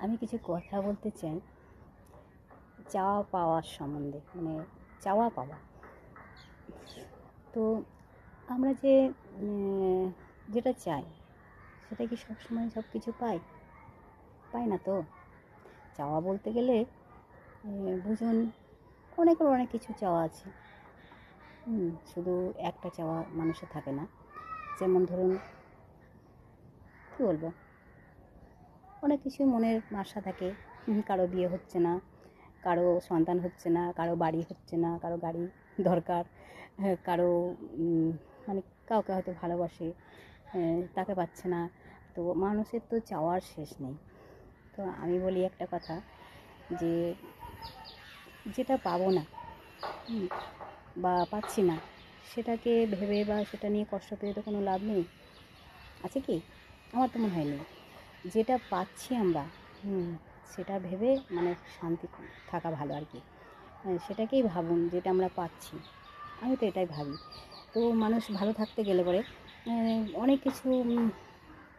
আমি কিছু কথা বলতে চাই চাওয়া পাওয়ার সম্বন্ধে, মানে চাওয়া পাওয়া। তো আমরা যেটা চাই সেটা কি সবসময় সব কিছু পাই না তো। চাওয়া বলতে গেলে বুঝুন অনেক কিছু চাওয়া আছে। শুধু একটা চাওয়া মানুষের থাকে না। যেমন ধরুন কী বলবো, অনেক কিছু মনের আশা থাকে। কারো বিয়ে হচ্ছে না, কারো সন্তান হচ্ছে না, কারো বাড়ি হচ্ছে না, কারো গাড়ি দরকার, কারো মানে কাউকে হয়তো ভালোবাসে, তাকে পাচ্ছে না। তো মানুষের তো চাওয়ার শেষ নেই। তো আমি বলি একটা কথা, যে যেটা পাবো না বা পাচ্ছি না সেটাকে ভেবে বা সেটা নিয়ে কষ্ট পেয়ে তো কোনো লাভ নেই, আছে কি? আমার তো মনে হয় নেই। যেটা পাচ্ছি আমরা সেটা ভেবে মানে শান্তি থাকা ভালো আর কি। সেটাকেই ভাবুন যেটা আমরা পাচ্ছি। আমি তো এটাই ভাবি। তো মানুষ ভালো থাকতে গেলে পরে অনেক কিছু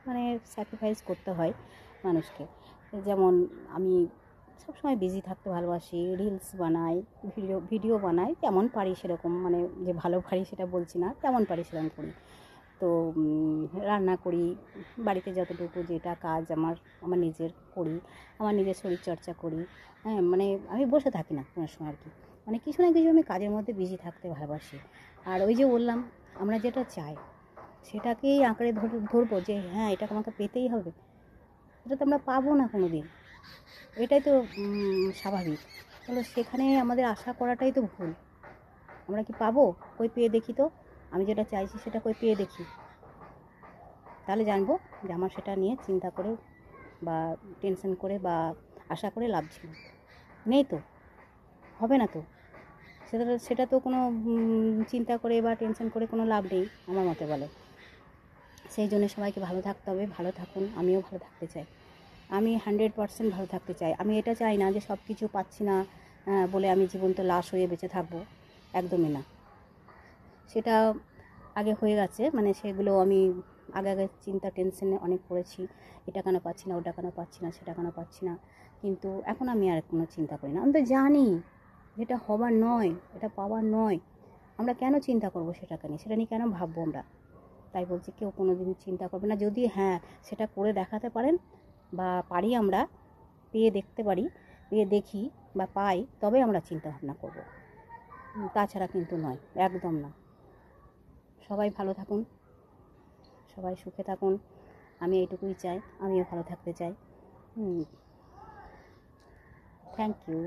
মানে স্যাক্রিফাইস করতে হয় মানুষকে। যেমন আমি সবসময় বিজি থাকতে ভালোবাসি, রিলস বানাই, ভিডিও বানাই, যেমন পারি সেরকম, মানে যে ভালো পারি সেটা বলছি না, যেমন পারি সেরকম করি। তো রান্না করি, বাড়িতে যতটুকু যেটা কাজ আমার নিজের করি, আমার নিজের শরীরচর্চা করি। মানে আমি বসে থাকি না কোনো সময় আর কি, মানে কিছু না কিছু আমি কাজের মধ্যে বিজি থাকতে ভালোবাসি। আর ওই যে বললাম, আমরা যেটা চাই সেটাকেই আঁকড়ে ধরবো যে হ্যাঁ এটা আমাকে পেতেই হবে, এটা তো আমরা পাবো না কোনো দিন। এটাই তো স্বাভাবিক। তাহলে সেখানে আমাদের আশা করাটাই তো ভুল। আমরা কি পাবো? কই পেয়ে দেখি তো, আমি যেটা চাইছি সেটা কই পেয়ে দেখি, তাহলে জানবো যে আমার সেটা নিয়ে চিন্তা করে বা টেনশন করে বা আশা করে লাভ ছিল। নেই তো, হবে না তো। সেটা তো কোনো চিন্তা করে বা টেনশন করে কোনো লাভ নেই আমার মতে বলে। সেই জন্য সবাইকে ভালো থাকতে হবে। ভালো থাকুন, আমিও ভালো থাকতে চাই। আমি 100% ভালো থাকতে চাই। আমি এটা চাই না যে সব কিছু পাচ্ছি না বলে আমি জীবন্ত লাশ হয়ে বেঁচে থাকবো, একদমই না। সেটা আগে হয়ে গেছে, মানে সেগুলো আমি আগে চিন্তা টেনশনে অনেক পড়েছি। এটা কেন পাচ্ছি না, ওটা কেন পাচ্ছি না, সেটা কেন পাচ্ছি না। কিন্তু এখন আমি আর কোনো চিন্তা করি না। আমি তো জানি যেটা হবার নয়, এটা পাওয়ার নয়। আমরা কেন চিন্তা করবো সেটাকে নিয়ে, সেটা নিয়ে কেন ভাববো আমরা? তাই বলছি কেউ কোনো দিন চিন্তা করবে না। যদি সেটা করে দেখাতে পারেন বা পারি, আমরা পেয়ে দেখতে পারি, পেয়ে দেখি বা পাই, তবে আমরা চিন্তা ভাবনা করবো। তাছাড়া কিন্তু নয়, একদম না। সবাই ভালো থাকুন, সবাই সুখে থাকুন। আমি এইটুকুই চাই, আমিও ভালো থাকতে চাই। Thank you.